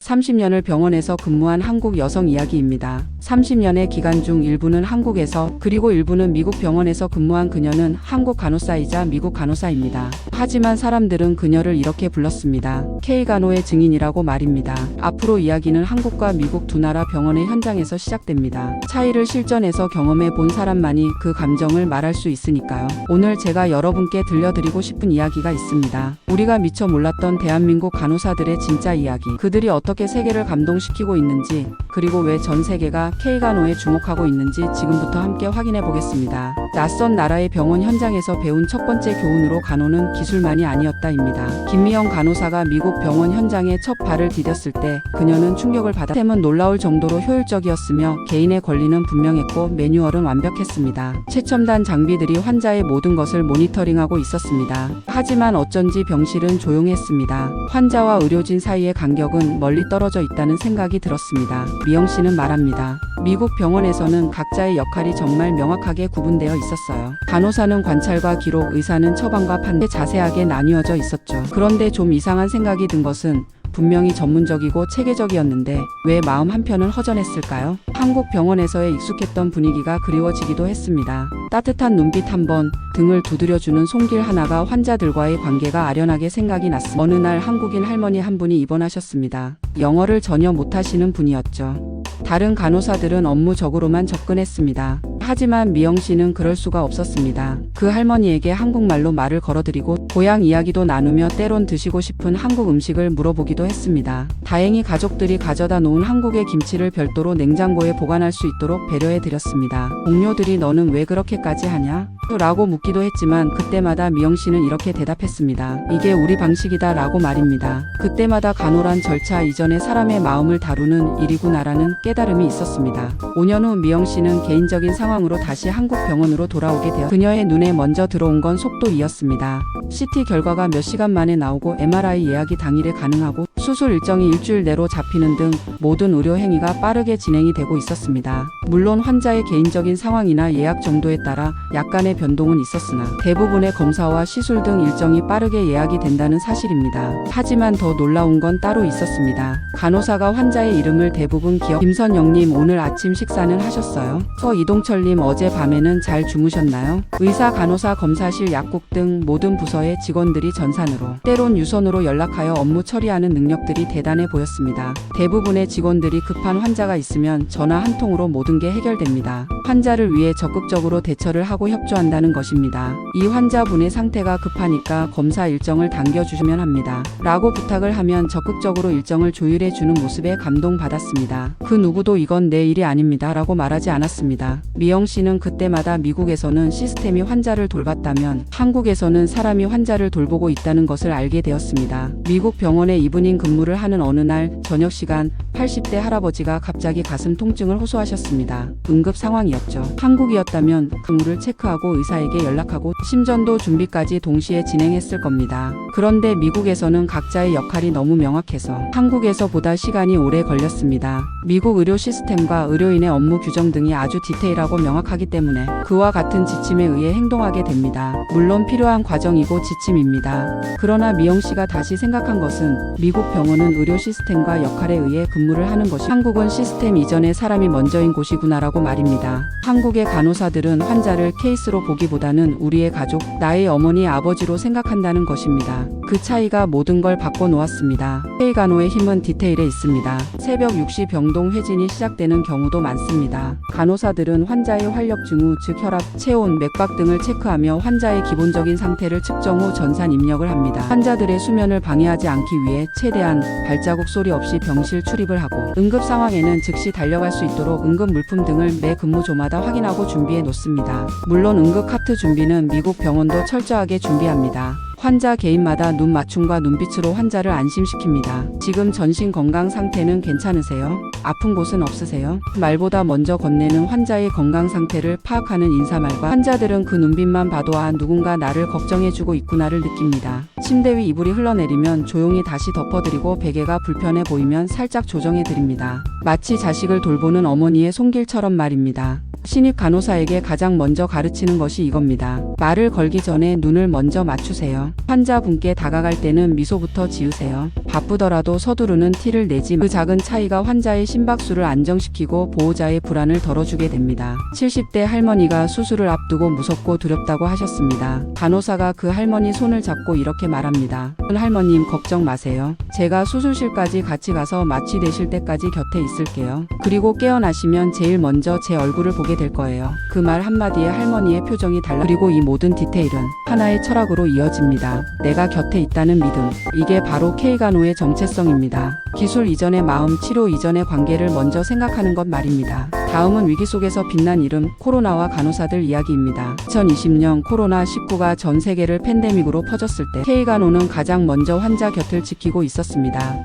30년을 병원에서 근무한 한국 여성 이야기입니다. 30년의 기간 중 일부는 한국에서 그리고 일부는 미국 병원에서 근무한 그녀는 한국 간호사이자 미국 간호사입니다. 하지만 사람들은 그녀를 이렇게 불렀습니다. K간호의 증인이라고 말입니다. 앞으로 이야기는 한국과 미국 두 나라 병원의 현장에서 시작됩니다. 차이를 실전에서 경험해 본 사람만이 그 감정을 말할 수 있으니까요. 오늘 제가 여러분께 들려드리고 싶은 이야기가 있습니다. 우리가 미처 몰랐던 대한민국 간호사들의 진짜 이야기. 그들이 어떻게 세계를 감동시키고 있는지, 그리고 왜 전 세계가 K간호에 주목하고 있는지 지금부터 함께 확인해 보겠습니다. 낯선 나라의 병원 현장에서 배운 첫 번째 교훈으로 간호는 기술만이 아니었다입니다. 김미영 간호사가 미국 병원 현장에 첫 발을 디뎠을 때 그녀는 충격을 받아 시스템은 놀라울 정도로 효율적이었으며 개인의 권리는 분명했고 매뉴얼은 완벽했습니다. 최첨단 장비들이 환자의 모든 것을 모니터링하고 있었습니다. 하지만 어쩐지 병실은 조용했습니다. 환자와 의료진 사이의 간격은 멀리 떨어져 있다는 생각이 들었습니다. 미영 씨는 말합니다. 미국 병원에서는 각자의 역할이 정말 명확하게 구분되어 있었어요. 간호사는 관찰과 기록, 의사는 처방과 판매 자세하게 나뉘어져 있었죠. 그런데 좀 이상한 생각이 든 것은 분명히 전문적이고 체계적이었는데 왜 마음 한편은 허전했을까요? 한국 병원에서의 익숙했던 분위기가 그리워지기도 했습니다. 따뜻한 눈빛 한 번, 등을 두드려주는 손길 하나가 환자들과의 관계가 아련하게 생각이 났습니다. 어느 날 한국인 할머니 한 분이 입원하셨습니다. 영어를 전혀 못하시는 분이었죠. 다른 간호사들은 업무적으로만 접근했습니다. 하지만 미영 씨는 그럴 수가 없었습니다. 그 할머니에게 한국말로 말을 걸어드리고 고향 이야기도 나누며 때론 드시고 싶은 한국 음식을 물어보기도 했습니다. 다행히 가족들이 가져다 놓은 한국의 김치를 별도로 냉장고에 보관할 수 있도록 배려해 드렸습니다. 동료들이 너는 왜 그렇게까지 하냐? 라고 묻기도 했지만 그때마다 미영 씨는 이렇게 대답했습니다. 이게 우리 방식이다 라고 말입니다. 그때마다 간호란 절차 이전에 사람의 마음을 다루는 일이구나라는 깨달음이 있었습니다. 5년 후 미영 씨는 개인적인 상황으로 다시 한국 병원으로 돌아오게 되어 그녀의 눈에 먼저 들어온 건 속도이었습니다. CT 결과가 몇 시간 만에 나오고 MRI 예약이 당일에 가능하고 수술 일정이 일주일 내로 잡히는 등 모든 의료 행위가 빠르게 진행이 되고 있었습니다. 물론 환자의 개인적인 상황이나 예약 정도에 따라 약간의 변동은 있었으나 대부분의 검사와 시술 등 일정이 빠르게 예약이 된다는 사실입니다. 하지만 더 놀라운 건 따로 있었습니다. 간호사가 환자의 이름을 대부분 기억. 김선영님 오늘 아침 식사는 하셨어요? 이동철님 어제 밤에는 잘 주무셨나요? 의사, 간호사, 검사실, 약국 등 모든 부서의 직원들이 전산으로 때론 유선으로 연락하여 업무 처리하는 능력들이 대단해 보였습니다. 대부분의 직원들이 급한 환자가 있으면 전화 한 통으로 모든 게 해결됩니다. 환자를 위해 적극적으로 대처를 하고 협조한다는 것입니다. 이 환자분의 상태가 급하니까 검사 일정을 당겨주시면 합니다. 라고 부탁을 하면 적극적으로 일정을 조율해 주는 모습에 감동받았습니다. 그 누구도 이건 내 일이 아닙니다. 라고 말하지 않았습니다. 미영 씨는 그때마다 미국에서는 시스템이 환자를 돌봤다면 한국에서는 사람이 환자를 돌보고 있다는 것을 알게 되었습니다. 미국 병원에 이브닝 근무를 하는 어느 날 저녁 시간 80대 할아버지가 갑자기 가슴 통증을 호소하셨습니다. 응급 상황이었죠. 한국이었다면 근무를 체크하고 의사에게 연락하고 심전도 준비까지 동시에 진행했을 겁니다. 그런데 미국에서는 각자의 역할이 너무 명확해서 한국에서보다 시간이 오래 걸렸습니다. 미국 의료 시스템과 의료인의 업무 규정 등이 아주 디테일하고 명확하기 때문에 그와 같은 지침에 의해 행동하게 됩니다. 물론 필요한 과정이고 지침입니다. 그러나 미영 씨가 다시 생각한 것은 미국 병원은 의료 시스템과 역할에 의해 근무를 하는 것이 한국은 시스템 이전에 사람이 먼저인 곳이구나라고 말입니다. 한국의 간호사들은 환자를 케이스로 보기보다는 우리의 가족, 나의 어머니, 아버지로 생각한다는 것입니다. 그 차이가 모든 걸 바꿔놓았습니다. K간호의 힘은 디테일에 있습니다. 새벽 6시 병동 회진이 시작되는 경우도 많습니다. 간호사들은 환자의 활력 징후, 즉 혈압, 체온, 맥박 등을 체크하며 환자의 기본적인 상태를 측정 후 전산 입력을 합니다. 환자들의 수면을 방해하지 않기 위해 최대한 발자국 소리 없이 병실 출입을 하고 응급 상황에는 즉시 달려갈 수 있도록 응급 물품 등을 매 근무조마다 확인하고 준비해 놓습니다. 물론 응급 카트 준비는 미국 병원도 철저하게 준비합니다. 환자 개인마다 눈 맞춤과 눈빛으로 환자를 안심시킵니다. 지금 전신 건강 상태는 괜찮으세요? 아픈 곳은 없으세요? 말보다 먼저 건네는 환자의 건강 상태를 파악하는 인사말과 환자들은 그 눈빛만 봐도 누군가 나를 걱정해주고 있구나를 느낍니다. 침대 위 이불이 흘러내리면 조용히 다시 덮어드리고 베개가 불편해 보이면 살짝 조정해드립니다. 마치 자식을 돌보는 어머니의 손길처럼 말입니다. 신입 간호사에게 가장 먼저 가르치는 것이 이겁니다. 말을 걸기 전에 눈을 먼저 맞추세요. 환자분께 다가갈 때는 미소부터 지으세요. 바쁘더라도 서두르는 티를 내지 그 작은 차이가 환자의 심박수를 안정시키고 보호자의 불안을 덜어주게 됩니다. 70대 할머니가 수술을 앞두고 무섭고 두렵다고 하셨습니다. 간호사가 그 할머니 손을 잡고 이렇게 말합니다. 할머님 걱정 마세요. 제가 수술실까지 같이 가서 마취되실 때까지 곁에 있을게요. 그리고 깨어나시면 제일 먼저 제 얼굴을 보게 될 거예요. 그 말 한마디에 할머니의 표정이 달라. 그리고 이 모든 디테일은 하나의 철학으로 이어집니다. 내가 곁에 있다는 믿음. 이게 바로 K간호의 정체성입니다. 기술 이전의 마음, 치료 이전의 관계를 먼저 생각하는 것 말입니다. 다음은 위기 속에서 빛난 이름, 코로나와 간호사들 이야기입니다. 2020년 코로나19가 전 세계를 팬데믹으로 퍼졌을 때 K간호는 가장 먼저 환자 곁을 지키고 있었습니다.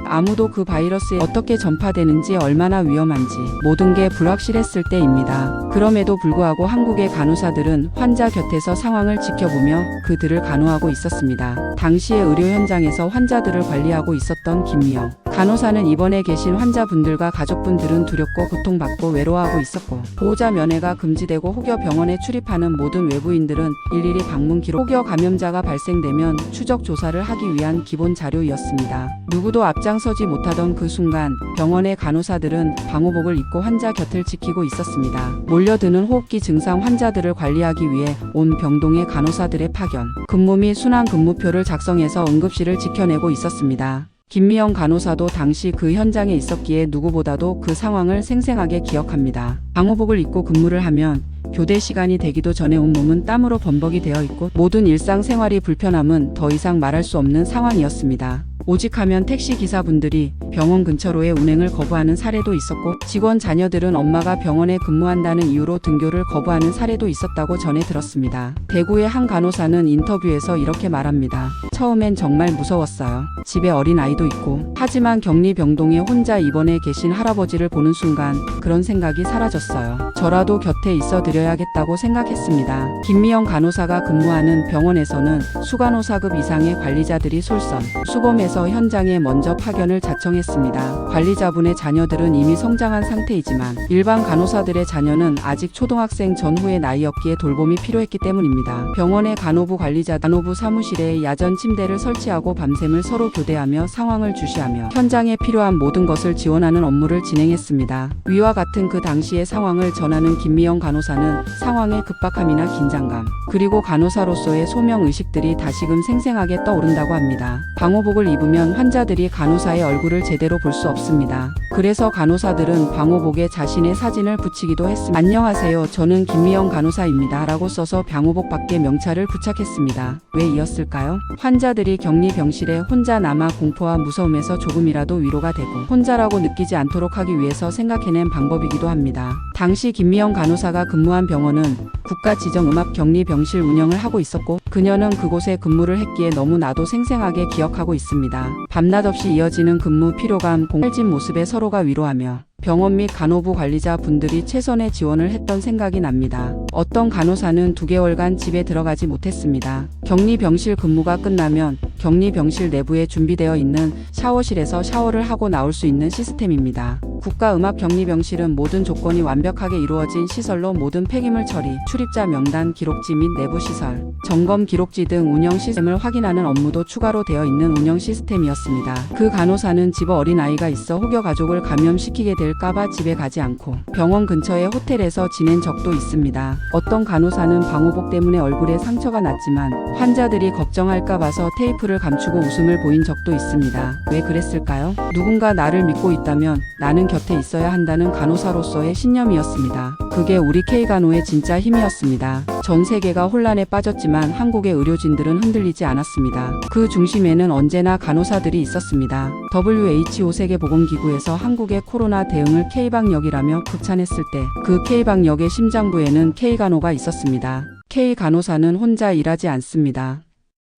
아무도 그 바이러스에 어떻게 전파되는지 얼마나 위험한지 모든 게 불확실했을 때입니다. 그럼에도 불구하고 한국의 간호사들은 환자 곁에서 상황을 지켜보며 그들을 간호하고 있었습니다. 당시의 의료 현장에서 환자들을 관리하고 있었던 김미영 간호사는 입원해 계신 환자분들과 가족분들은 두렵고 고통받고 외로워하고 있었고, 보호자 면회가 금지되고 혹여 병원에 출입하는 모든 외부인들은 일일이 방문 기록, 혹여 감염자가 발생되면 추적 조사를 하기 위한 기본 자료였습니다. 누구도 앞장서지 못하던 그 순간 병원의 간호사들은 방호복을 입고 환자 곁을 지키고 있었습니다. 몰려드는 호흡기 증상 환자들을 관리하기 위해 온 병동의 간호사들의 파견, 근무 및 순환 근무표를 작성해서 응급실을 지켜내고 있었습니다. 김미영 간호사도 당시 그 현장에 있었기에 누구보다도 그 상황을 생생하게 기억합니다. 방호복을 입고 근무를 하면 교대 시간이 되기도 전에 온몸은 땀으로 범벅이 되어 있고 모든 일상생활이 불편함은 더 이상 말할 수 없는 상황이었습니다. 오직 하면 택시 기사분들이 병원 근처로의 운행을 거부하는 사례도 있었고, 직원 자녀들은 엄마가 병원에 근무한다는 이유로 등교를 거부하는 사례도 있었다고 전해 들었습니다. 대구의 한 간호사는 인터뷰에서 이렇게 말합니다. 처음엔 정말 무서웠어요. 집에 어린 아이도 있고. 하지만 격리병동에 혼자 입원해 계신 할아버지를 보는 순간 그런 생각이 사라졌어요. 저라도 곁에 있어 드려야겠다고 생각했습니다. 김미영 간호사가 근무하는 병원에서는 수간호사급 이상의 관리자들이 솔선 수범해서 현장에 먼저 파견을 자청했습니다. 관리자분의 자녀들은 이미 성장한 상태이지만 일반 간호사들의 자녀는 아직 초등학생 전후의 나이였기에 돌봄이 필요했기 때문입니다. 병원의 간호부 관리자 간호부 사무실에 야전 침대를 설치하고 밤샘을 서로 교대하며 상황을 주시하며 현장에 필요한 모든 것을 지원하는 업무를 진행했습니다. 위와 같은 그 당시의 상황을 전하는 김미영 간호사는 상황의 급박함이나 긴장감, 그리고 간호사로서의 소명의식들이 다시금 생생하게 떠오른다고 합니다. 방호복을 입으면 환자들이 간호사의 얼굴을 제대로 볼 수 없습니다. 그래서 간호사들은 방호복에 자신의 사진을 붙이기도 했습니다. 안녕하세요. 저는 김미영 간호사입니다. 라고 써서 방호복 밖에 명찰을 부착했습니다. 왜 이었을까요? 환자들이 격리 병실에 혼자 남아 공포와 무서움에서 조금이라도 위로가 되고 혼자라고 느끼지 않도록 하기 위해서 생각해낸 방법이기도 합니다. 당시 김미영 간호사가 근무한 병원은 국가지정음압격리병실 운영을 하고 있었고, 그녀는 그곳에 근무를 했기에 너무나도 생생하게 기억하고 있습니다. 밤낮 없이 이어지는 근무 피로감, 공활진 모습에 서로가 위로하며 병원 및 간호부 관리자 분들이 최선의 지원을 했던 생각이 납니다. 어떤 간호사는 2개월간 집에 들어가지 못했습니다. 격리병실 근무가 끝나면 격리병실 내부에 준비되어 있는 샤워실에서 샤워를 하고 나올 수 있는 시스템입니다. 국가음압격리병실은 모든 조건이 완벽하게 이루어진 시설로 모든 폐기물 처리, 출입자 명단 기록지 및 내부 시설, 점검 기록지 등 운영 시스템을 확인하는 업무도 추가로 되어 있는 운영 시스템이었습니다. 그 간호사는 집에 어린아이가 있어 혹여 가족을 감염시키게 될까봐 집에 가지 않고 병원 근처의 호텔에서 지낸 적도 있습니다. 어떤 간호사는 방호복 때문에 얼굴에 상처가 났지만 환자들이 걱정할까 봐서 테이프를 감추고 웃음을 보인 적도 있습니다. 왜 그랬을까요? 누군가 나를 믿고 있다면 나는 곁에 있어야 한다는 간호사로서의 신념이었습니다. 그게 우리 K간호의 진짜 힘이었습니다. 전 세계가 혼란에 빠졌지만 한국의 의료진들은 흔들리지 않았습니다. 그 중심에는 언제나 간호사들이 있었습니다. WHO 세계보건기구에서 한국의 코로나 대응을 K방역이라며 극찬했을 때 그 K방역의 심장부에는 K간호가 있었습니다. K간호사는 혼자 일하지 않습니다.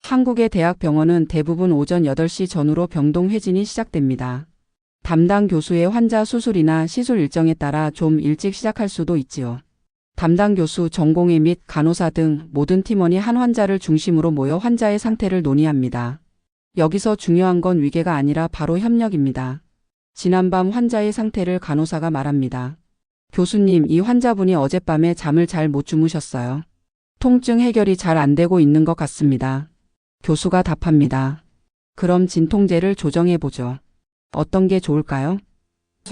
한국의 대학병원은 대부분 오전 8시 전후로 병동 회진이 시작됩니다. 담당 교수의 환자 수술이나 시술 일정에 따라 좀 일찍 시작할 수도 있지요. 담당 교수, 전공의 및 간호사 등 모든 팀원이 한 환자를 중심으로 모여 환자의 상태를 논의합니다. 여기서 중요한 건 위계가 아니라 바로 협력입니다. 지난밤 환자의 상태를 간호사가 말합니다. 교수님, 이 환자분이 어젯밤에 잠을 잘 못 주무셨어요. 통증 해결이 잘 안 되고 있는 것 같습니다. 교수가 답합니다. 그럼 진통제를 조정해보죠. 어떤 게 좋을까요?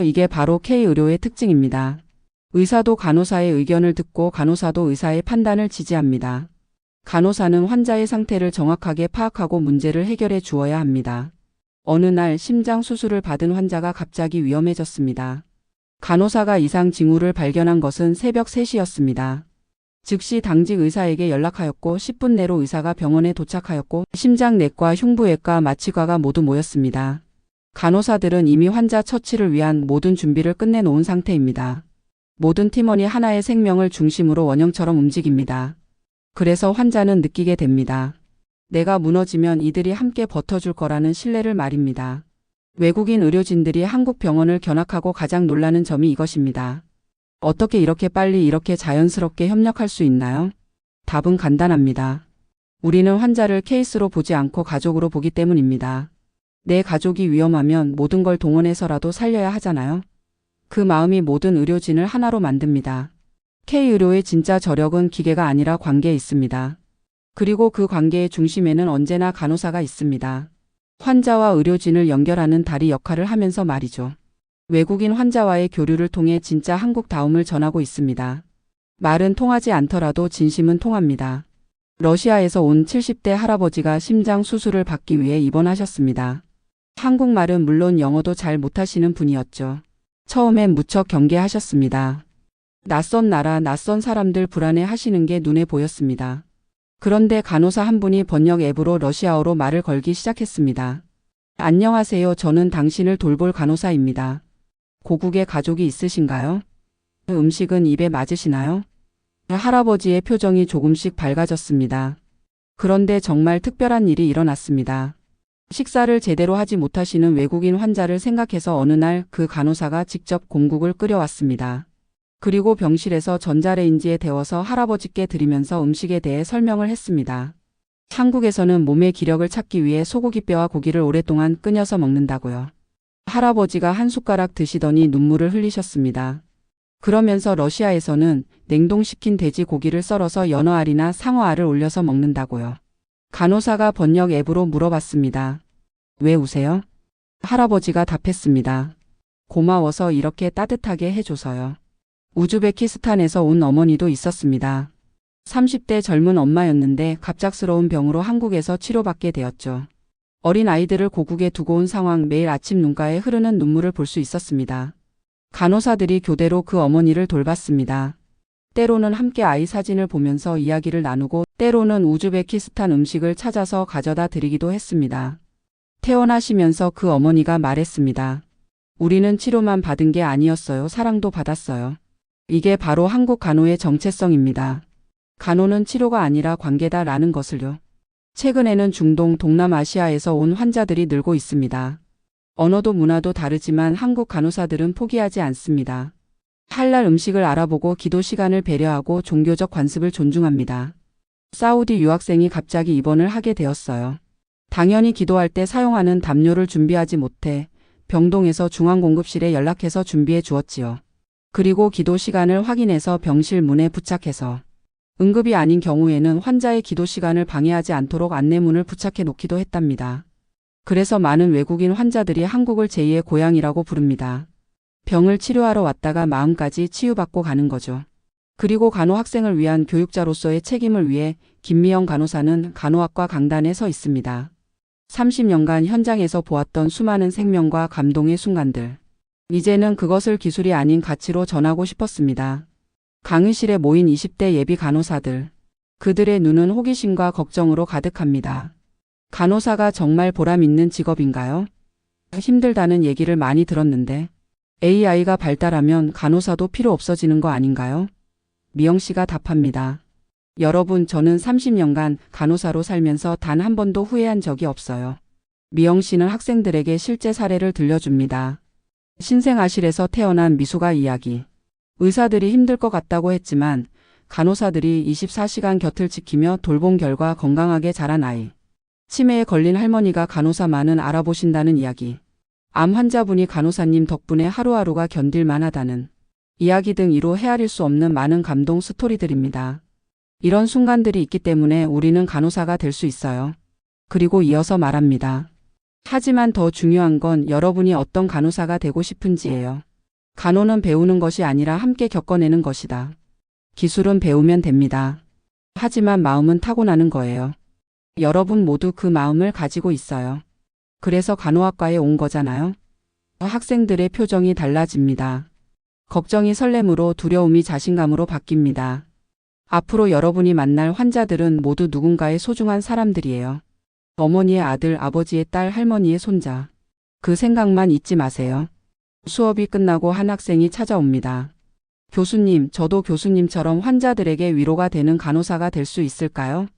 이게 바로 K의료의 특징입니다. 의사도 간호사의 의견을 듣고 간호사도 의사의 판단을 지지합니다. 간호사는 환자의 상태를 정확하게 파악하고 문제를 해결해 주어야 합니다. 어느 날 심장 수술을 받은 환자가 갑자기 위험해졌습니다. 간호사가 이상 징후를 발견한 것은 새벽 3시였습니다. 즉시 당직 의사에게 연락하였고 10분 내로 의사가 병원에 도착하였고 심장내과, 흉부외과, 마취과가 모두 모였습니다. 간호사들은 이미 환자 처치를 위한 모든 준비를 끝내놓은 상태입니다. 모든 팀원이 하나의 생명을 중심으로 원형처럼 움직입니다. 그래서 환자는 느끼게 됩니다. 내가 무너지면 이들이 함께 버텨줄 거라는 신뢰를 말입니다. 외국인 의료진들이 한국 병원을 견학하고 가장 놀라는 점이 이것입니다. 어떻게 이렇게 빨리 이렇게 자연스럽게 협력할 수 있나요? 답은 간단합니다. 우리는 환자를 케이스로 보지 않고 가족으로 보기 때문입니다. 내 가족이 위험하면 모든 걸 동원해서라도 살려야 하잖아요. 그 마음이 모든 의료진을 하나로 만듭니다. K의료의 진짜 저력은 기계가 아니라 관계에 있습니다. 그리고 그 관계의 중심에는 언제나 간호사가 있습니다. 환자와 의료진을 연결하는 다리 역할을 하면서 말이죠. 외국인 환자와의 교류를 통해 진짜 한국다움을 전하고 있습니다. 말은 통하지 않더라도 진심은 통합니다. 러시아에서 온 70대 할아버지가 심장 수술을 받기 위해 입원하셨습니다. 한국말은 물론 영어도 잘 못하시는 분이었죠. 처음엔 무척 경계하셨습니다. 낯선 나라, 낯선 사람들 불안해 하시는 게 눈에 보였습니다. 그런데 간호사 한 분이 번역 앱으로 러시아어로 말을 걸기 시작했습니다. 안녕하세요. 저는 당신을 돌볼 간호사입니다. 고국에 가족이 있으신가요? 음식은 입에 맞으시나요? 할아버지의 표정이 조금씩 밝아졌습니다. 그런데 정말 특별한 일이 일어났습니다. 식사를 제대로 하지 못하시는 외국인 환자를 생각해서 어느 날 그 간호사가 직접 공국을 끓여왔습니다. 그리고 병실에서 전자레인지에 데워서 할아버지께 드리면서 음식에 대해 설명을 했습니다. 한국에서는 몸의 기력을 찾기 위해 소고기뼈와 고기를 오랫동안 끓여서 먹는다고요. 할아버지가 한 숟가락 드시더니 눈물을 흘리셨습니다. 그러면서 러시아에서는 냉동시킨 돼지 고기를 썰어서 연어알이나 상어알을 올려서 먹는다고요. 간호사가 번역 앱으로 물어봤습니다. 왜 우세요? 할아버지가 답했습니다. 고마워서 이렇게 따뜻하게 해줘서요. 우즈베키스탄에서 온 어머니도 있었습니다. 30대 젊은 엄마였는데 갑작스러운 병으로 한국에서 치료받게 되었죠. 어린 아이들을 고국에 두고 온 상황, 매일 아침 눈가에 흐르는 눈물을 볼 수 있었습니다. 간호사들이 교대로 그 어머니를 돌봤습니다. 때로는 함께 아이 사진을 보면서 이야기를 나누고 때로는 우즈베키스탄 음식을 찾아서 가져다 드리기도 했습니다. 퇴원하시면서 그 어머니가 말했습니다. 우리는 치료만 받은 게 아니었어요. 사랑도 받았어요. 이게 바로 한국 간호의 정체성입니다. 간호는 치료가 아니라 관계다라는 것을요. 최근에는 중동, 동남아시아에서 온 환자들이 늘고 있습니다. 언어도 문화도 다르지만 한국 간호사들은 포기하지 않습니다. 할랄 음식을 알아보고 기도 시간을 배려하고 종교적 관습을 존중합니다. 사우디 유학생이 갑자기 입원을 하게 되었어요. 당연히 기도할 때 사용하는 담요를 준비하지 못해 병동에서 중앙공급실에 연락해서 준비해 주었지요. 그리고 기도 시간을 확인해서 병실 문에 부착해서 응급이 아닌 경우에는 환자의 기도 시간을 방해하지 않도록 안내문을 부착해 놓기도 했답니다. 그래서 많은 외국인 환자들이 한국을 제2의 고향이라고 부릅니다. 병을 치료하러 왔다가 마음까지 치유받고 가는 거죠. 그리고 간호 학생을 위한 교육자로서의 책임을 위해 김미영 간호사는 간호학과 강단에 서 있습니다. 30년간 현장에서 보았던 수많은 생명과 감동의 순간들. 이제는 그것을 기술이 아닌 가치로 전하고 싶었습니다. 강의실에 모인 20대 예비 간호사들. 그들의 눈은 호기심과 걱정으로 가득합니다. 간호사가 정말 보람 있는 직업인가요? 힘들다는 얘기를 많이 들었는데 AI가 발달하면 간호사도 필요 없어지는 거 아닌가요? 미영 씨가 답합니다. 여러분, 저는 30년간 간호사로 살면서 단 한 번도 후회한 적이 없어요. 미영 씨는 학생들에게 실제 사례를 들려줍니다. 신생아실에서 태어난 미숙아 이야기. 의사들이 힘들 것 같다고 했지만 간호사들이 24시간 곁을 지키며 돌본 결과 건강하게 자란 아이. 치매에 걸린 할머니가 간호사만은 알아보신다는 이야기. 암 환자분이 간호사님 덕분에 하루하루가 견딜만 하다는. 이야기 등 이로 헤아릴 수 없는 많은 감동 스토리들입니다. 이런 순간들이 있기 때문에 우리는 간호사가 될 수 있어요. 그리고 이어서 말합니다. 하지만 더 중요한 건 여러분이 어떤 간호사가 되고 싶은지예요. 간호는 배우는 것이 아니라 함께 겪어내는 것이다. 기술은 배우면 됩니다. 하지만 마음은 타고나는 거예요. 여러분 모두 그 마음을 가지고 있어요. 그래서 간호학과에 온 거잖아요. 학생들의 표정이 달라집니다. 걱정이 설렘으로, 두려움이 자신감으로 바뀝니다. 앞으로 여러분이 만날 환자들은 모두 누군가의 소중한 사람들이에요. 어머니의 아들, 아버지의 딸, 할머니의 손자. 그 생각만 잊지 마세요. 수업이 끝나고 한 학생이 찾아옵니다. 교수님, 저도 교수님처럼 환자들에게 위로가 되는 간호사가 될 수 있을까요?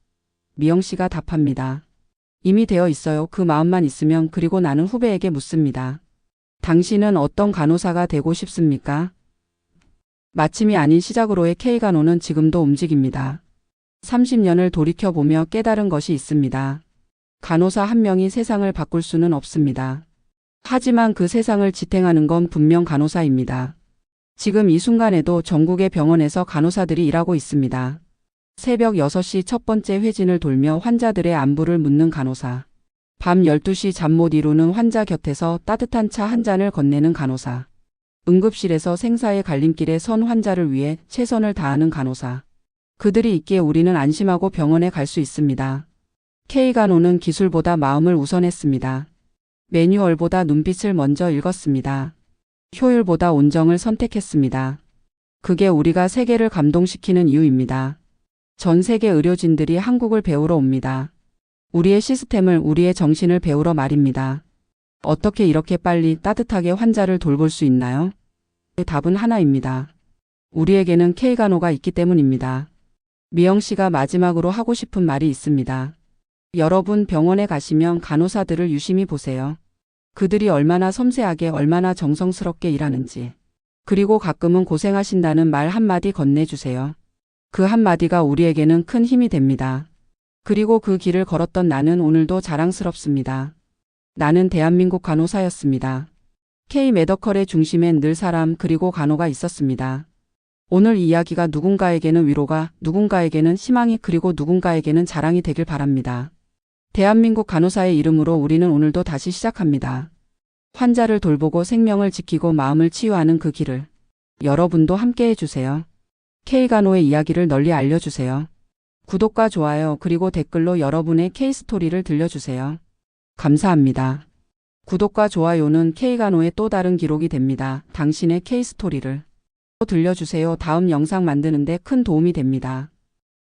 미영 씨가 답합니다. 이미 되어 있어요. 그 마음만 있으면. 그리고 나는 후배에게 묻습니다. 당신은 어떤 간호사가 되고 싶습니까? 마침이 아닌 시작으로의 K간호는 지금도 움직입니다. 30년을 돌이켜보며 깨달은 것이 있습니다. 간호사 한 명이 세상을 바꿀 수는 없습니다. 하지만 그 세상을 지탱하는 건 분명 간호사입니다. 지금 이 순간에도 전국의 병원에서 간호사들이 일하고 있습니다. 새벽 6시 첫 번째 회진을 돌며 환자들의 안부를 묻는 간호사. 밤 12시 잠 못 이루는 환자 곁에서 따뜻한 차 한 잔을 건네는 간호사. 응급실에서 생사의 갈림길에 선 환자를 위해 최선을 다하는 간호사. 그들이 있기에 우리는 안심하고 병원에 갈 수 있습니다. K간호는 기술보다 마음을 우선했습니다. 매뉴얼보다 눈빛을 먼저 읽었습니다. 효율보다 온정을 선택했습니다. 그게 우리가 세계를 감동시키는 이유입니다. 전 세계 의료진들이 한국을 배우러 옵니다. 우리의 시스템을, 우리의 정신을 배우러 말입니다. 어떻게 이렇게 빨리 따뜻하게 환자를 돌볼 수 있나요? 답은 하나입니다. 우리에게는 K간호가 있기 때문입니다. 미영 씨가 마지막으로 하고 싶은 말이 있습니다. 여러분 병원에 가시면 간호사들을 유심히 보세요. 그들이 얼마나 섬세하게, 얼마나 정성스럽게 일하는지. 그리고 가끔은 고생하신다는 말 한마디 건네주세요. 그 한마디가 우리에게는 큰 힘이 됩니다. 그리고 그 길을 걸었던 나는 오늘도 자랑스럽습니다. 나는 대한민국 간호사였습니다. K-메더컬의 중심엔 늘 사람 그리고 간호가 있었습니다. 오늘 이 이야기가 누군가에게는 위로가, 누군가에게는 희망이, 그리고 누군가에게는 자랑이 되길 바랍니다. 대한민국 간호사의 이름으로 우리는 오늘도 다시 시작합니다. 환자를 돌보고 생명을 지키고 마음을 치유하는 그 길을 여러분도 함께 해주세요. K간호의 이야기를 널리 알려주세요. 구독과 좋아요 그리고 댓글로 여러분의 K스토리를 들려주세요. 감사합니다. 구독과 좋아요는 K간호의 또 다른 기록이 됩니다. 당신의 K스토리를 들려주세요. 다음 영상 만드는데 큰 도움이 됩니다.